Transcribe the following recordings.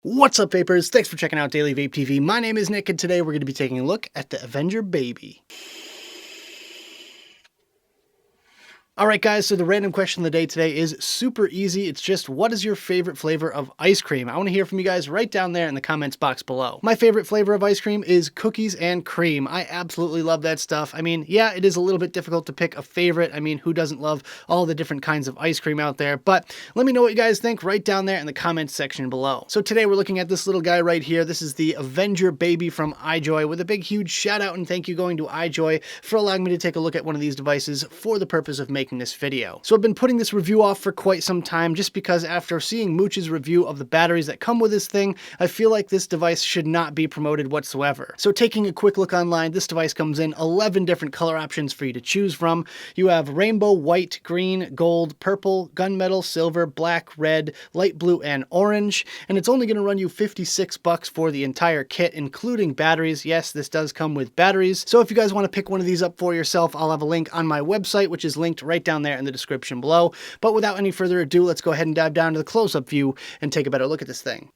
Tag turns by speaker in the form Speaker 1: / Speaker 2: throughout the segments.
Speaker 1: What's up, Vapers? Thanks for checking out Daily Vape TV. My name is Nick, and today we're going to be taking a look at the Avenger Baby. Alright guys, so the random question of the day today is super easy. It's just, what is your favorite flavor of ice cream? I want to hear from you guys right down there in the comments box below. My favorite flavor of ice cream is cookies and cream. I absolutely love that stuff. I mean, yeah, it is a little bit difficult to pick a favorite. I mean, who doesn't love all the different kinds of ice cream out there? But let me know what you guys think right down there in the comments section below. So today we're looking at this little guy right here. This is the Avenger Baby from iJoy, with a big huge shout out and thank you going to iJoy for allowing me to take a look at one of these devices for the purpose of making this video. So I've been putting this review off for quite some time just because after seeing Mooch's review of the batteries that come with this thing, I feel like this device should not be promoted whatsoever. So taking a quick look online, this device comes in 11 different color options for you to choose from. You have rainbow, white, green, gold, purple, gunmetal, silver, black, red, light blue, and orange. And it's only going to run you $56 for the entire kit, including batteries. Yes, this does come with batteries. So if you guys want to pick one of these up for yourself, I'll have a link on my website, which is linked right down there in the description below. But without any further ado, let's go ahead and dive down to the close-up view and take a better look at this thing.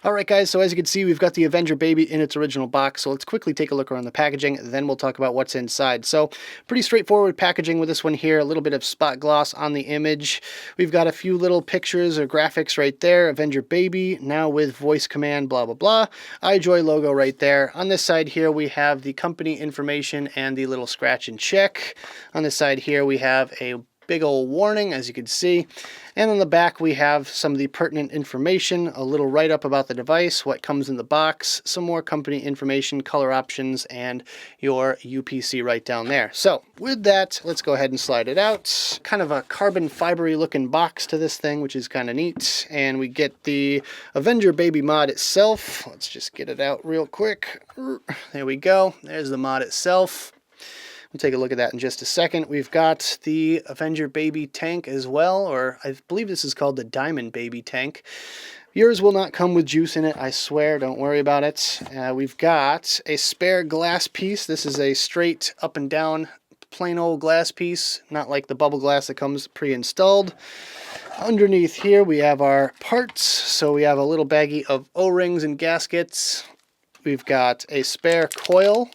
Speaker 1: Alright guys, so as you can see, we've got the Avenger Baby in its original box, so let's quickly take a look around the packaging, then we'll talk about what's inside. So, pretty straightforward packaging with this one here, a little bit of spot gloss on the image. We've got a few little pictures or graphics right there, Avenger Baby, now with voice command, blah blah blah, iJoy logo right there. On this side here, we have the company information and the little scratch and check. On this side here, we have a big old warning, as you can see. And on the back, we have some of the pertinent information, a little write-up about the device, what comes in the box, some more company information, color options, and your UPC right down there. So with that, let's go ahead and slide it out. Kind of a carbon fibery looking box to this thing, which is kind of neat. And we get the Avenger Baby mod itself. Let's just get it out real quick. There we go. There's the mod itself. We'll take a look at that in just a second. We've got the Avenger Baby tank as well, or I believe this is called the Diamond Baby tank. Yours will not come with juice in it, I swear, don't worry about it. We've got a spare glass piece. This is a straight up and down plain old glass piece, not like the bubble glass that comes pre-installed. Underneath here we have our parts, so we have a little baggie of O-rings and gaskets. We've got a spare coil.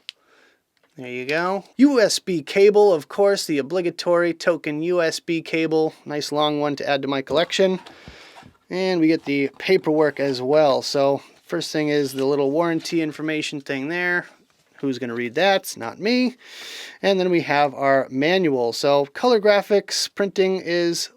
Speaker 1: There you go. USB cable, of course, the obligatory token USB cable. Nice long one to add to my collection. And we get the paperwork as well. So first thing is the little warranty information thing there. Who's going to read that? It's not me. And then we have our manual. So color graphics, printing is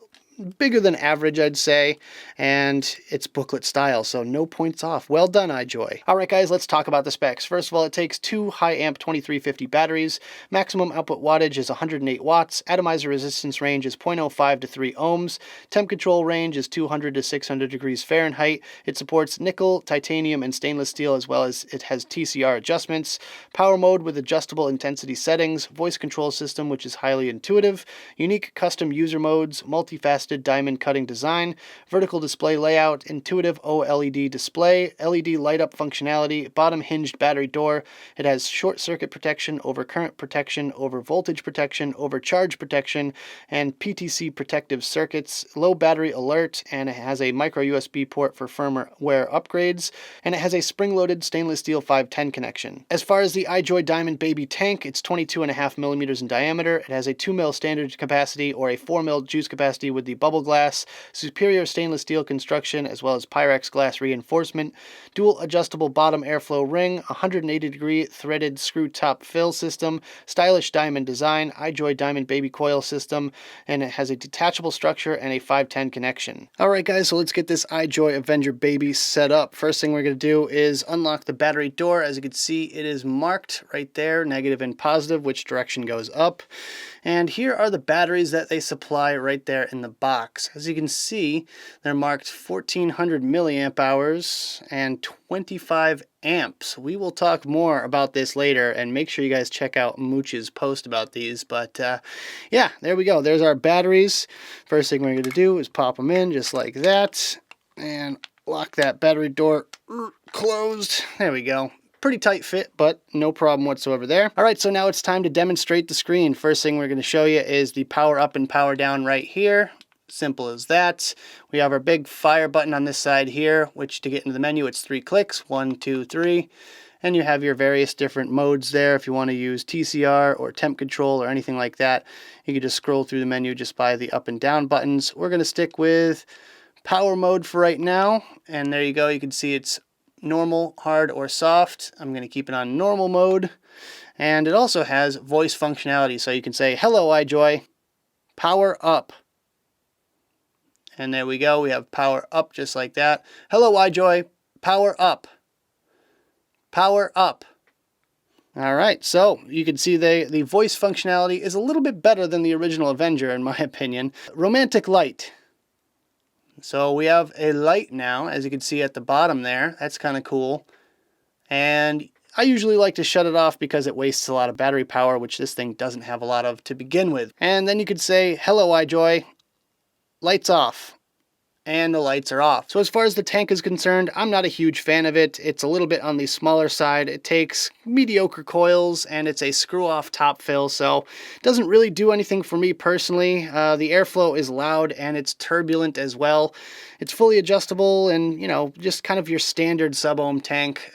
Speaker 1: bigger than average, I'd say, and it's booklet style, so no points off. Well done, iJoy. Alright guys, let's talk about the specs. First of all, it takes two high-amp 2350 batteries. Maximum output wattage is 108 watts. Atomizer resistance range is 0.05 to 3 ohms. Temp control range is 200 to 600 degrees Fahrenheit. It supports nickel, titanium, and stainless steel, as well as it has TCR adjustments. Power mode with adjustable intensity settings. Voice control system, which is highly intuitive. Unique custom user modes. Multifaceted diamond cutting design, vertical display layout, intuitive OLED display, LED light up functionality, bottom hinged battery door. It has short circuit protection, over current protection, over voltage protection, over charge protection, and PTC protective circuits, low battery alert, and it has a micro USB port for firmware upgrades, and it has a spring-loaded stainless steel 510 connection. As far as the iJoy Diamond Baby tank, it's 22.5 millimeters in diameter. It has a 2 mil standard capacity or a 4 mil juice capacity with the bubble glass, superior stainless steel construction, as well as Pyrex glass reinforcement, dual adjustable bottom airflow ring, 180 degree threaded screw top fill system, stylish diamond design, iJoy Diamond Baby coil system, and it has a detachable structure and a 510 connection. Alright guys, so let's get this iJoy Avenger Baby set up. First thing we're going to do is unlock the battery door. As you can see, it is marked right there, negative and positive, which direction goes up. And here are the batteries that they supply right there in the box. As you can see, they're marked 1400 milliamp hours and 25 amps. We will talk more about this later, and make sure you guys check out Mooch's post about these. But yeah, there we go. There's our batteries. First thing we're going to do is pop them in just like that and lock that battery door closed. There we go. Pretty tight fit, but no problem whatsoever there. All right, so now it's time to demonstrate the screen. First thing we're going to show you is the power up and power down right here. Simple as that. We have our big fire button on this side here, which to get into the menu, it's 3 clicks, 1, 2, 3. And you have your various different modes there. If you want to use TCR or temp control or anything like that, you can just scroll through the menu just by the up and down buttons. We're going to stick with power mode for right now. And there you go. You can see it's normal, hard, or soft. I'm going to keep it on normal mode. And it also has voice functionality. So you can say, hello, iJoy, power up. And there we go. We have power up just like that. Hello, iJoy, power up. Power up. All right, so you can see the voice functionality is a little bit better than the original Avenger, in my opinion. Romantic light. So we have a light now, as you can see at the bottom there. That's kind of cool. And I usually like to shut it off because it wastes a lot of battery power, which this thing doesn't have a lot of to begin with. And then you could say, hello, iJoy, lights off. And the lights are off. So as far as the tank is concerned, I'm not a huge fan of it. It's a little bit on the smaller side. It takes mediocre coils and it's a screw-off top fill, so it doesn't really do anything for me personally. The airflow is loud and it's turbulent as well. It's fully adjustable and, you know, just kind of your standard sub-ohm tank.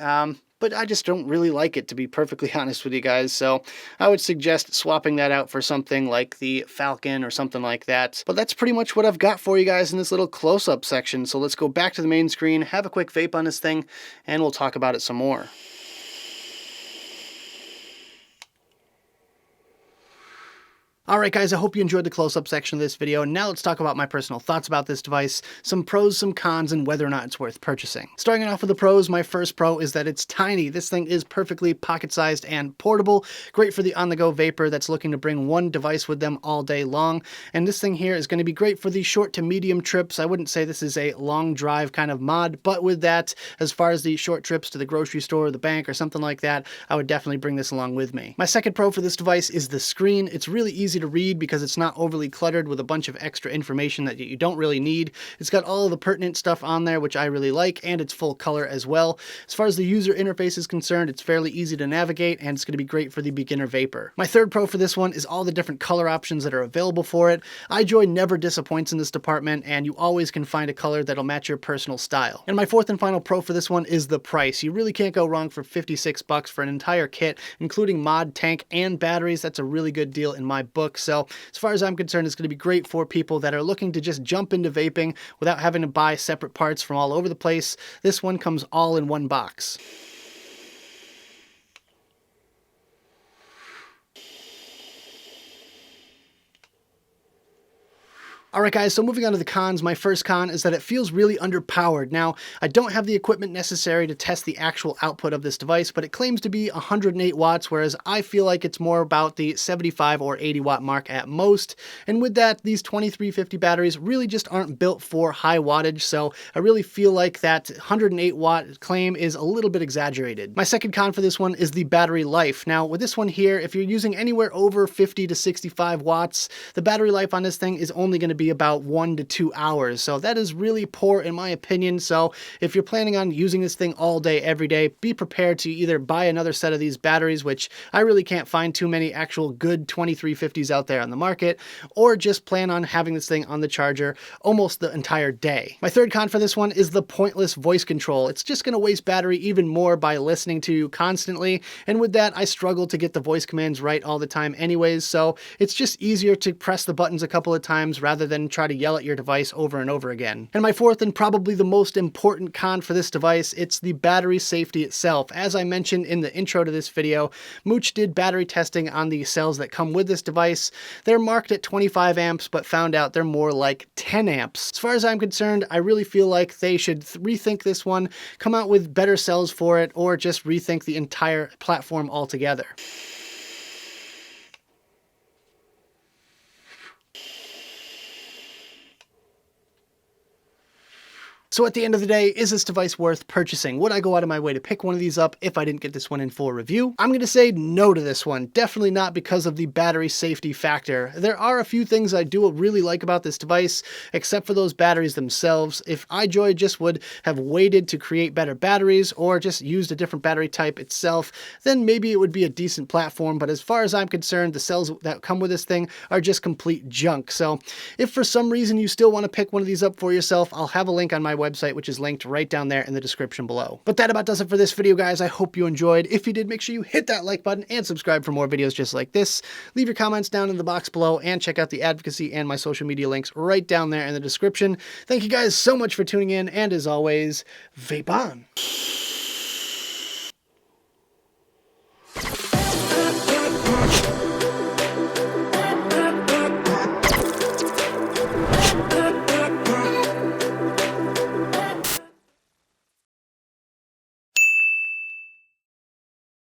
Speaker 1: But I just don't really like it, to be perfectly honest with you guys. So I would suggest swapping that out for something like the Falcon or something like that. But that's pretty much what I've got for you guys in this little close-up section. So let's go back to the main screen, have a quick vape on this thing, and we'll talk about it some more. Alright guys, I hope you enjoyed the close-up section of this video. Now let's talk about my personal thoughts about this device, some pros, some cons, and whether or not it's worth purchasing. Starting off with the pros, my first pro is that it's tiny. This thing is perfectly pocket-sized and portable. Great for the on-the-go vapor that's looking to bring one device with them all day long. And this thing here is going to be great for the short to medium trips. I wouldn't say this is a long drive kind of mod, but with that, as far as the short trips to the grocery store or the bank or something like that, I would definitely bring this along with me. My second pro for this device is the screen. It's really easy to read because it's not overly cluttered with a bunch of extra information that you don't really need. It's got all of the pertinent stuff on there, which I really like, and it's full color as well. As far as the user interface is concerned, it's fairly easy to navigate, and it's going to be great for the beginner vapor. My third pro for this one is all the different color options that are available for it. iJoy never disappoints in this department, and you always can find a color that'll match your personal style. And my fourth and final pro for this one is the price. You really can't go wrong for 56 bucks for an entire kit, including mod, tank, and batteries. That's a really good deal in my book. So as far as I'm concerned, it's going to be great for people that are looking to just jump into vaping without having to buy separate parts from all over the place. This one comes all in one box. Alright guys, so moving on to the cons, my first con is that it feels really underpowered. Now, I don't have the equipment necessary to test the actual output of this device, but it claims to be 108 watts, whereas I feel like it's more about the 75 or 80 watt mark at most. And with that, these 2350 batteries really just aren't built for high wattage, so I really feel like that 108 watt claim is a little bit exaggerated. My second con for this one is the battery life. Now, with this one here, if you're using anywhere over 50 to 65 watts, the battery life on this thing is only going to be about 1 to 2 hours. So that is really poor in my opinion. So if you're planning on using this thing all day, every day, be prepared to either buy another set of these batteries, which I really can't find too many actual good 2350s out there on the market, or just plan on having this thing on the charger almost the entire day. My third con for this one is the pointless voice control. It's just going to waste battery even more by listening to you constantly. And with that, I struggle to get the voice commands right all the time anyways. So it's just easier to press the buttons a couple of times rather than try to yell at your device over and over again. And my fourth and probably the most important con for this device, it's the battery safety itself. As I mentioned in the intro to this video, Mooch did battery testing on the cells that come with this device. They're marked at 25 amps, but found out they're more like 10 amps. As far as I'm concerned, I really feel like they should rethink this one, come out with better cells for it, or just rethink the entire platform altogether. So at the end of the day, is this device worth purchasing? Would I go out of my way to pick one of these up if I didn't get this one in full review? I'm going to say no to this one. Definitely not because of the battery safety factor. There are a few things I do really like about this device, except for those batteries themselves. If iJoy just would have waited to create better batteries or just used a different battery type itself, then maybe it would be a decent platform. But as far as I'm concerned, the cells that come with this thing are just complete junk. So if for some reason you still want to pick one of these up for yourself, I'll have a link on my website, which is linked right down there in the description below. But that about does it for this video, guys. I hope you enjoyed. If you did, make sure you hit that like button and subscribe for more videos just like this. Leave your comments down in the box below and check out the advocacy and my social media links right down there in the description. Thank you guys so much for tuning in, and as always, vape on.